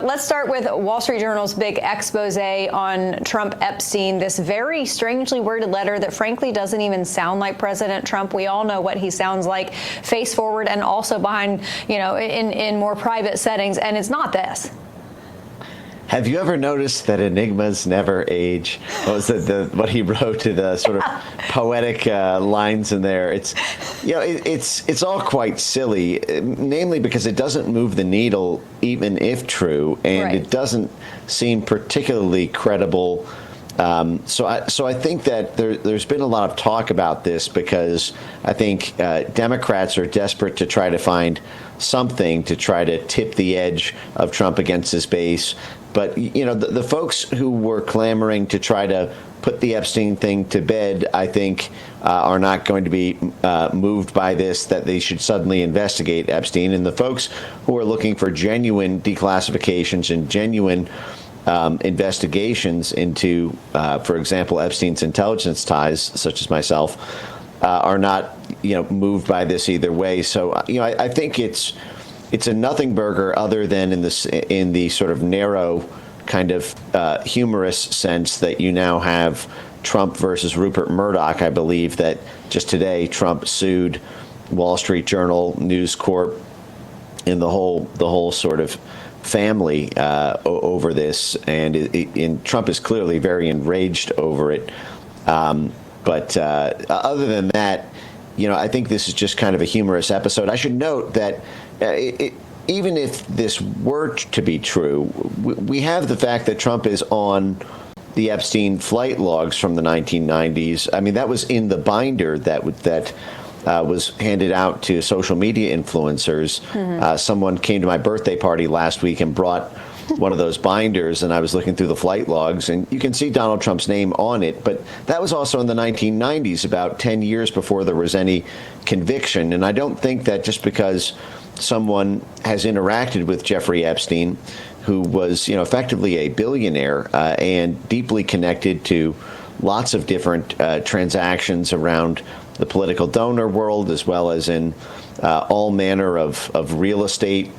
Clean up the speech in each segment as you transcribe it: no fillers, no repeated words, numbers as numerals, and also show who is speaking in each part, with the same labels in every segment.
Speaker 1: let's start with Wall Street Journal's big expose on Trump Epstein, this very strangely worded letter that frankly doesn't even sound like President Trump. We all know what he sounds like face forward and also behind, in more private settings. And it's not this.
Speaker 2: Have you ever noticed that enigmas never age? What was it, what he wrote to the sort of poetic lines in there? It's all quite silly, namely because it doesn't move the needle, even if true, and
Speaker 1: right.
Speaker 2: It doesn't seem particularly credible. So I think that there's been a lot of talk about this because I think Democrats are desperate to try to find something to try to tip the edge of Trump against his base. But, the folks who were clamoring to try to put the Epstein thing to bed, I think, are not going to be moved by this, that they should suddenly investigate Epstein. And the folks who are looking for genuine declassifications and genuine investigations into, for example, Epstein's intelligence ties, such as myself, are not, moved by this either way. So, I think it's a nothing burger other than in the sort of narrow kind of humorous sense that you now have Trump versus Rupert Murdoch. I believe that just today Trump sued Wall Street Journal, News Corp, and the whole sort of family over this, and Trump is clearly very enraged over it. But other than that, I think this is just kind of a humorous episode. I should note that even if this were to be true, we have the fact that Trump is on the Epstein flight logs from the 1990s. I mean, that was in the binder that was handed out to social media influencers. Mm-hmm. Someone came to my birthday party last week and brought one of those binders, and I was looking through the flight logs, and you can see Donald Trump's name on it. But that was also in the 1990s, about 10 years before there was any conviction. And I don't think that just because someone has interacted with Jeffrey Epstein, who was, effectively a billionaire and deeply connected to lots of different transactions around the political donor world, as well as in all manner of real estate,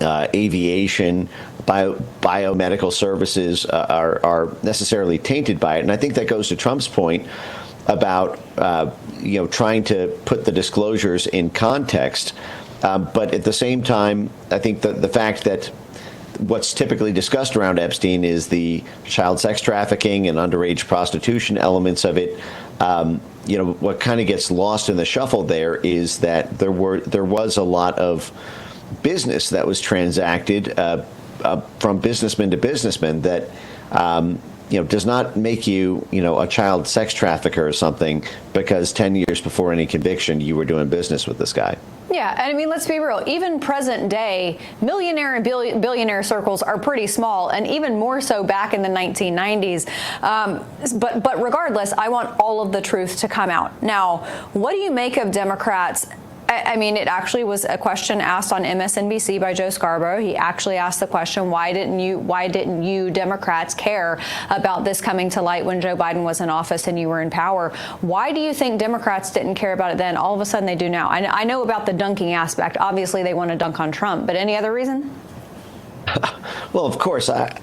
Speaker 2: aviation, biomedical services are necessarily tainted by it. And I think that goes to Trump's point about, trying to put the disclosures in context. But at the same time, I think the fact that what's typically discussed around Epstein is the child sex trafficking and underage prostitution elements of it. What kind of gets lost in the shuffle there is that there was a lot of business that was transacted from businessman to businessman that does not make you a child sex trafficker or something because 10 years before any conviction you were doing business with this guy.
Speaker 1: Yeah, and I mean, let's be real. Even present day, millionaire and billionaire circles are pretty small, and even more so back in the 1990s. But regardless, I want all of the truth to come out. Now, what do you make of Democrats? I mean, it actually was a question asked on MSNBC by Joe Scarborough. He actually asked the question, why didn't you Democrats care about this coming to light when Joe Biden was in office and you were in power? Why do you think Democrats didn't care about it then? All of a sudden they do now. I know about the dunking aspect. Obviously they want to dunk on Trump, but any other reason?
Speaker 2: Well, of course, I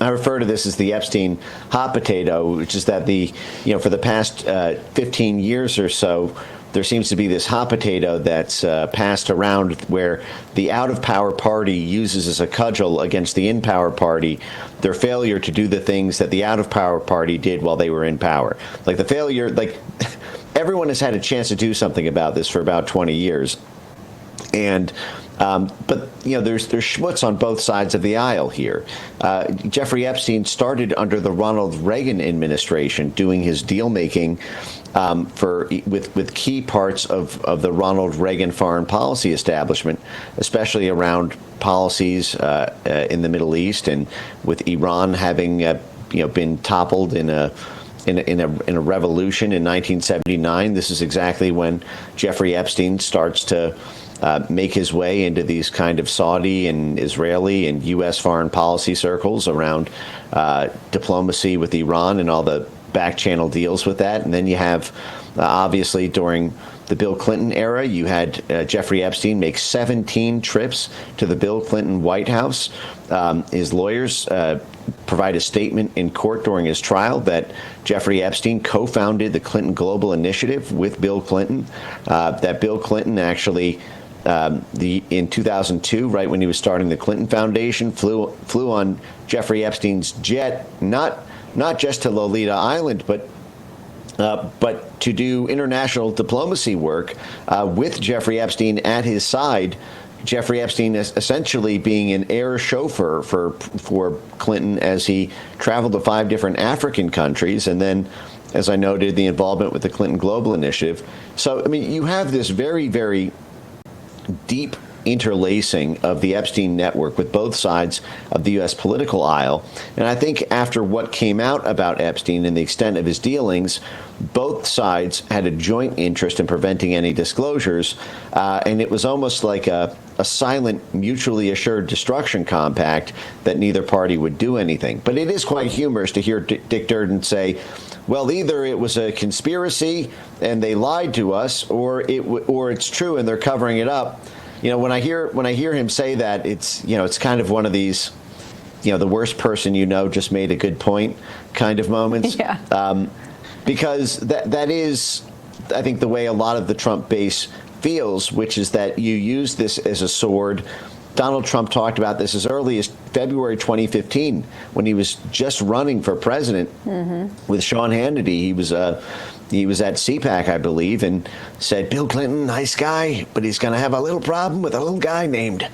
Speaker 2: refer to this as the Epstein hot potato, which is that for the past 15 years or so, there seems to be this hot potato that's passed around where the out-of-power party uses as a cudgel against the in-power party their failure to do the things that the out-of-power party did while they were in power. Like the failure, everyone has had a chance to do something about this for about 20 years. And but there's schmutz on both sides of the aisle here. Jeffrey Epstein started under the Ronald Reagan administration, doing his deal making with key parts of the Ronald Reagan foreign policy establishment, especially around policies in the Middle East, and with Iran having been toppled in a revolution in 1979. This is exactly when Jeffrey Epstein starts to make his way into these kind of Saudi and Israeli and U.S. foreign policy circles around diplomacy with Iran and all the back channel deals with that. And then you have Obviously, during the Bill Clinton era, you had Jeffrey Epstein make 17 trips to the Bill Clinton White House. His lawyers provide a statement in court during his trial that Jeffrey Epstein co-founded the Clinton Global Initiative with Bill Clinton, that Bill Clinton actually in 2002, right when he was starting the Clinton Foundation, flew on Jeffrey Epstein's jet, not just to Lolita Island, but to do international diplomacy work with Jeffrey Epstein at his side. Jeffrey Epstein is essentially being an air chauffeur for Clinton as he traveled to 5 different African countries, and then, as I noted, the involvement with the Clinton Global Initiative. So, I mean, you have this very, very deep interlacing of the Epstein network with both sides of the U.S. political aisle. And I think after what came out about Epstein and the extent of his dealings, both sides had a joint interest in preventing any disclosures. And it was almost like a silent, mutually assured destruction compact that neither party would do anything. But it is quite humorous to hear Dick Durden say, well, either it was a conspiracy and they lied to us, or it's true and they're covering it up. You know, when I hear him say that, it's kind of one of these, the worst person just made a good point kind of moments.
Speaker 1: Yeah.
Speaker 2: Because that is, I think, the way a lot of the Trump base feels, which is that you use this as a sword. Donald Trump talked about this as early as February 2015 when he was just running for president with Sean Hannity. He was at CPAC, I believe, and said, Bill Clinton, nice guy, but he's going to have a little problem with a little guy named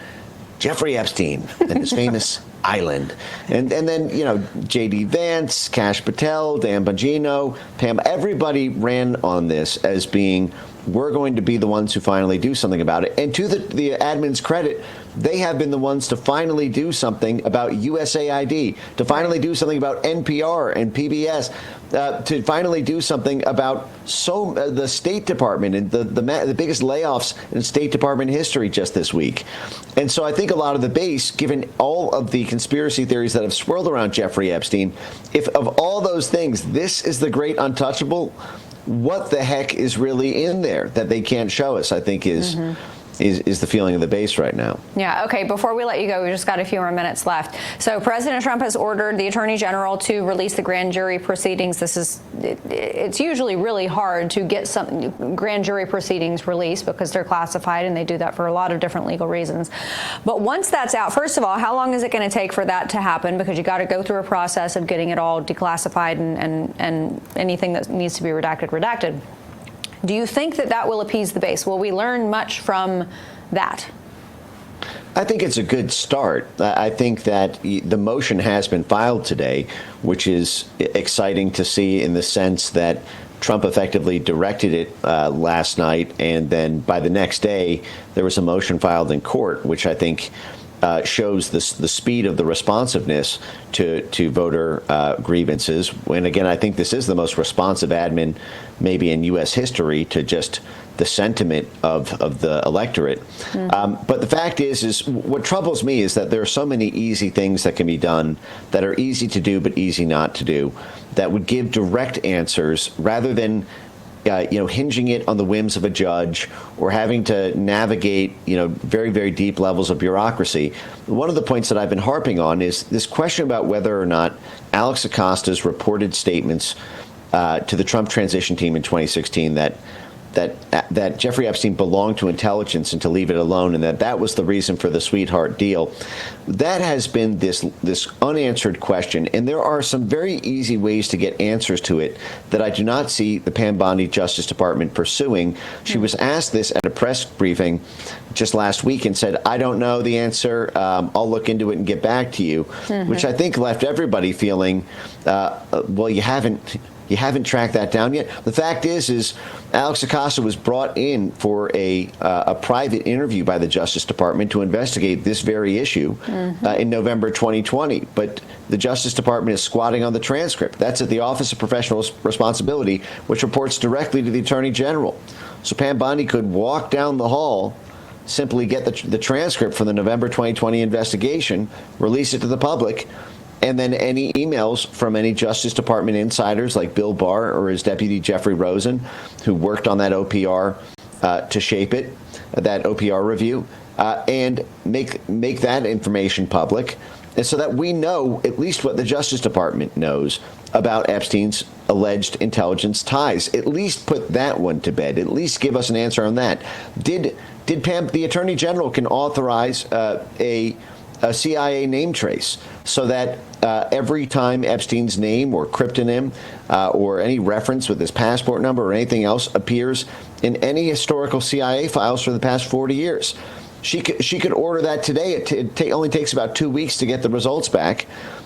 Speaker 2: Jeffrey Epstein and his famous island. And then, J.D. Vance, Kash Patel, Dan Bongino, Pam, everybody ran on this as being, we're going to be the ones who finally do something about it. And to the admin's credit, they have been the ones to finally do something about USAID, to finally do something about NPR and PBS, to finally do something about the State Department and the biggest layoffs in State Department history just this week. And so I think a lot of the base, given all of the conspiracy theories that have swirled around Jeffrey Epstein, if of all those things, this is the great untouchable, what the heck is really in there that they can't show us, I think is the feeling of the base right now.
Speaker 1: Yeah, okay, before we let you go, we just got a few more minutes left. So President Trump has ordered the Attorney General to release the grand jury proceedings. It's usually really hard to get some grand jury proceedings released because they're classified, and they do that for a lot of different legal reasons. But once that's out, first of all, how long is it going to take for that to happen? Because you got to go through a process of getting it all declassified and anything that needs to be redacted. Do you think that will appease the base? Will we learn much from that?
Speaker 2: I think it's a good start. I think that the motion has been filed today, which is exciting to see in the sense that Trump effectively directed it last night, and then by the next day, there was a motion filed in court, which I think shows the speed of the responsiveness to voter grievances. And again, I think this is the most responsive admin maybe in U.S. history to just the sentiment of the electorate. But the fact is what troubles me is that there are so many easy things that can be done that are easy to do but easy not to do, that would give direct answers rather than hinging it on the whims of a judge or having to navigate, very, very deep levels of bureaucracy. One of the points that I've been harping on is this question about whether or not Alex Acosta's reported statements to the Trump transition team in 2016 that Jeffrey Epstein belonged to intelligence and to leave it alone, and that was the reason for the sweetheart deal. That has been this unanswered question, and there are some very easy ways to get answers to it that I do not see the Pam Bondi Justice Department pursuing. She was asked this at a press briefing just last week and said, I don't know the answer. I'll look into it and get back to you, which I think left everybody feeling, well, you haven't tracked that down yet. The fact is Alex Acosta was brought in for a private interview by the Justice Department to investigate this very issue in November 2020. But the Justice Department is squatting on the transcript. That's at the Office of Professional Responsibility, which reports directly to the Attorney General. So Pam Bondi could walk down the hall, simply get the transcript from the November 2020 investigation, release it to the public, and then any emails from any Justice Department insiders like Bill Barr or his deputy Jeffrey Rosen, who worked on that OPR to shape it, that OPR review, and make that information public, and so that we know at least what the Justice Department knows about Epstein's alleged intelligence ties. At least put that one to bed. At least give us an answer on that. Did Pam, the Attorney General, can authorize a CIA name trace so that every time Epstein's name or cryptonym or any reference with his passport number or anything else appears in any historical CIA files for the past 40 years, she could order that today. It only takes about 2 weeks to get the results back.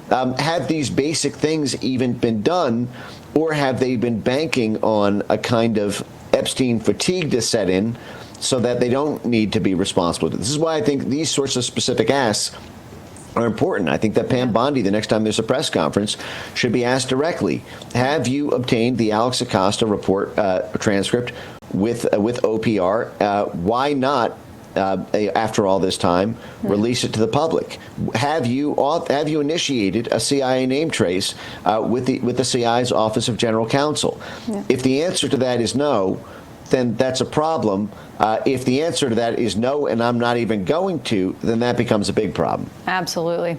Speaker 2: Have these basic things even been done, or have they been banking on a kind of Epstein fatigue to set in so that they don't need to be responsible? This is why I think these sorts of specific asks are important. I think that Pam Bondi, the next time there's a press conference, should be asked directly, have you obtained the Alex Acosta report transcript with OPR? Why not, after all this time, release it to the public? Have you initiated a CIA name trace with the CIA's Office of General Counsel? Yeah. If the answer to that is no, then that's a problem. If the answer to that is no, and I'm not even going to, then that becomes a big problem.
Speaker 1: Absolutely.